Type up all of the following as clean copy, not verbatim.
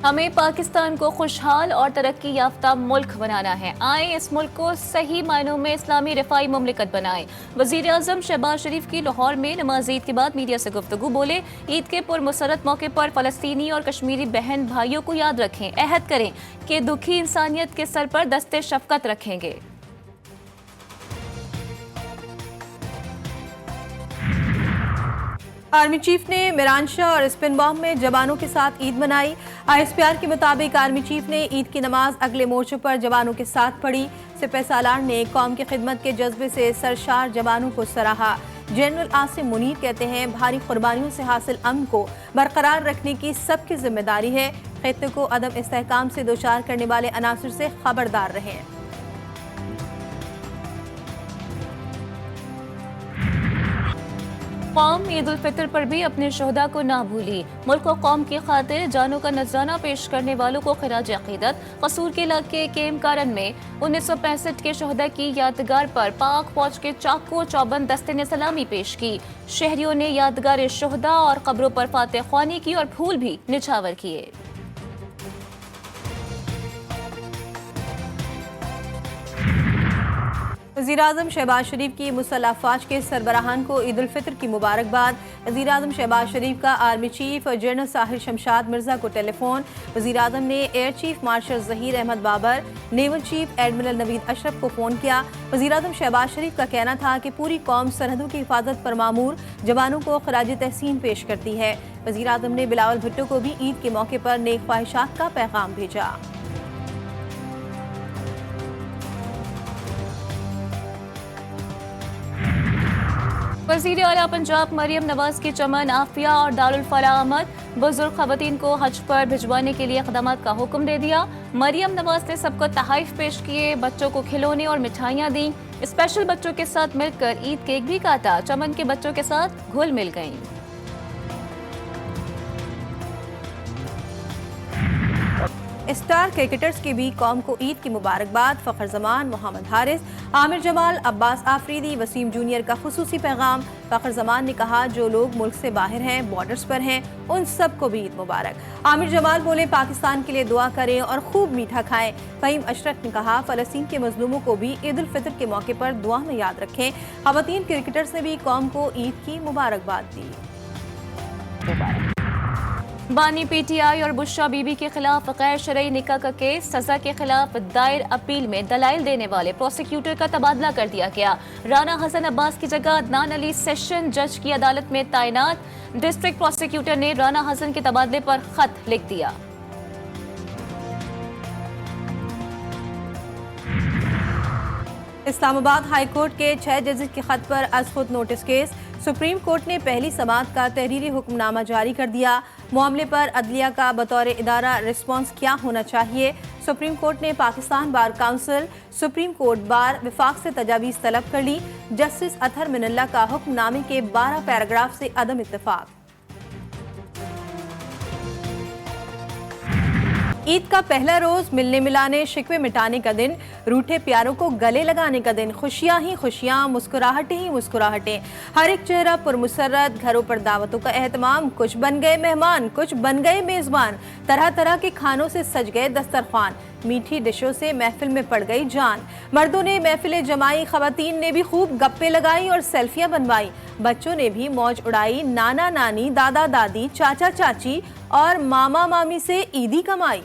हमें पाकिस्तान को खुशहाल और तरक्की याफ्ता मुल्क बनाना है। आए इस मुल्क को सही मायनों में इस्लामी रिफाई मुमलिकत बनाएं। वज़ीर आज़म शहबाज शरीफ की लाहौर में नमाज ईद के बाद मीडिया से गुफ्तगू। बोले, ईद के पुरमसरत मौके पर फ़लस्तीनी और कश्मीरी बहन भाइयों को याद रखें, अहद करें कि दुखी इंसानियत के सर पर दस्ते शफकत रखेंगे। आर्मी चीफ ने मिरानशाह और स्पिनबॉम में जवानों के साथ ईद मनाई। ISPR के मुताबिक आर्मी चीफ ने ईद की नमाज अगले मोर्चे पर जवानों के साथ पढ़ी। सिपह सालार ने कौम की खिदमत के जज्बे से सरशार जवानों को सराहा। जनरल आसिम मुनीर कहते हैं, भारी कुर्बानियों से हासिल अमन को बरकरार रखने की सबकी जिम्मेदारी है। खित्ते को अदम इस्तेहकाम से दोचार करने वाले अनासर से खबरदार रहें। कौम ईद उल फितर पर भी अपने शोहदा को ना भूली। मुल्क और कौम की खातिर जानों का नजराना पेश करने वालों को खिराज अकीदत। कसूर के इलाके केम कारन में 1965 के शोहदा की यादगार पर पाक फौज के चाकू चौबंद दस्ते ने सलामी पेश की। शहरियों ने यादगार शोहदा और कब्रों पर फातह ख्वानी की और फूल भी निछावर किए। वज़ीर आज़म शहबाज शरीफ की मुसल्लह अफ़वाज के सरबराहान को ईद उल फितर की मुबारकबाद। वज़ीर आज़म शहबाज शरीफ का army chief general Sahir Shamshad Mirza को टेलीफोन। वज़ीर आज़म ने air chief marshal Zaheer Ahmed Babar, naval chief admiral Naveed Ashraf को फ़ोन किया। वज़ीर आज़म शहबाज शरीफ का कहना था कि पूरी कौम सरहदों की हिफाजत पर मामूर जवानों को खराज तहसीन पेश करती है। वज़ीर आज़म ने बिलावल भुट्टो को भी ईद के मौके पर नेक ख्वाहिशात का पैगाम भेजा। वज़ीर आला पंजाब मरियम नवाज की चमन आफिया और दारुल फलाह आमद। बुजुर्ग खवातीन को हज पर भिजवाने के लिए इक़दामात का हुक्म दे दिया। मरियम नवाज ने सबको तहाइफ पेश किए, बच्चों को खिलौने और मिठाइयाँ दी। स्पेशल बच्चों के साथ मिलकर ईद केक भी काटा। चमन के बच्चों के साथ घुल मिल गईं। स्टार क्रिकेटर्स की भी कौम को ईद की मुबारकबाद। फ़खर जमान, मोहम्मद हारिस, आमिर जमाल, अब्बास आफरीदी, वसीम जूनियर का खुसूसी पैगाम। फ़खर जमान ने कहा, जो लोग मुल्क से बाहर हैं, बॉर्डर्स पर हैं, उन सबको भी ईद मुबारक। आमिर जमाल बोले, पाकिस्तान के लिए दुआ करें और खूब मीठा खाएं। फ़हीम अशरफ ने कहा, फ़लस्तीन के मजलूमों को भी ईद उल फितर के मौके पर दुआ में याद रखें। ख़वातीन क्रिकेटर्स ने भी कौम को ईद की मुबारकबाद दी। बानी PTI और बुशरा बीबी के खिलाफ गैर शरई निकाह का केस। सजा के खिलाफ दायर अपील में दलाइल देने वाले प्रोसिक्यूटर का तबादला कर दिया गया। राना हसन अब्बास की जगह अदनान अली सेशन जज की अदालत में तैनात। डिस्ट्रिक्ट प्रोसिक्यूटर ने राना हसन के तबादले पर खत लिख दिया। इस्लामाबाद हाई कोर्ट के 6 जजेस के खत पर अज़खुद नोटिस केस। सुप्रीम कोर्ट ने पहली समाअत का तहरीरी हुक्मनामा जारी कर दिया। मामले पर अदलिया का बतौर इदारा रिस्पॉन्स क्या होना चाहिए। सुप्रीम कोर्ट ने Pakistan bar council, supreme court bar विफाक से तजावीज़ तलब कर ली। जस्टिस अतहर मिनल्ला का हुक्मनामे के 12 पैराग्राफ से अदम इत्तेफाक। ईद का पहला रोज मिलने मिलाने, शिकवे मिटाने का दिन, रूठे प्यारों को गले लगाने का दिन। खुशियां ही खुशियां, मुस्कुराहटें ही मुस्कुराहटें, हर एक चेहरा पुरमुसर्रत। घरों पर दावतों का एहतमाम, कुछ बन गए मेहमान, कुछ बन गए मेजबान। तरह तरह के खानों से सज गए दस्तरखान, मीठी डिशों से महफिल में पड़ गई जान। मर्दों ने महफिलें जमाई, खवातीन ने भी खूब गप्पे लगाई और सेल्फियां बनवाई। बच्चों ने भी मौज उड़ाई, नाना नानी, दादा दादी, चाचा चाची और मामा मामी से ईदी कमाई।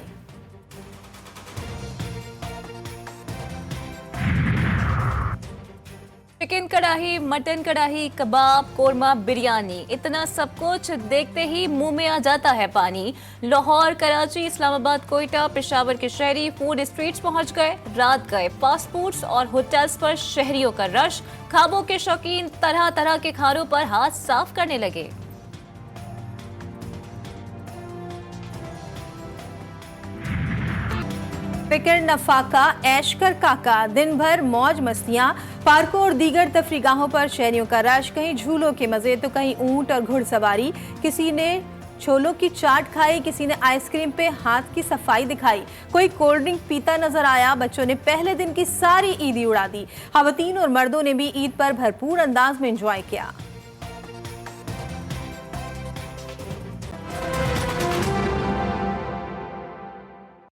चिकन कढ़ाई, मटन कढ़ाई, कबाब, कोरमा, बिरयानी, इतना सब कुछ देखते ही मुंह में आ जाता है पानी। लाहौर, कराची, इस्लामाबाद, कोयटा, पेशावर के शहरी फूड स्ट्रीट्स पहुंच गए। रात गए फास्ट फूड्स और होटल्स पर शहरियों का रश। खाबों के शौकीन तरह तरह के खानों पर हाथ साफ करने लगे। फिक्र नफाका, ऐश कर काका, दिन भर मौज मस्तियां। पार्कों और दीगर तफरीगाहों पर शहरियों का रश। कहीं झूलों के मजे तो कहीं ऊंट और घुड़सवारी। किसी ने छोलों की चाट खाई, किसी ने आइसक्रीम पे हाथ की सफाई दिखाई, कोई कोल्ड ड्रिंक पीता नजर आया। बच्चों ने पहले दिन की सारी ईदी उड़ा दी। खवातीन और मर्दों ने भी ईद पर भरपूर अंदाज में एंजॉय किया।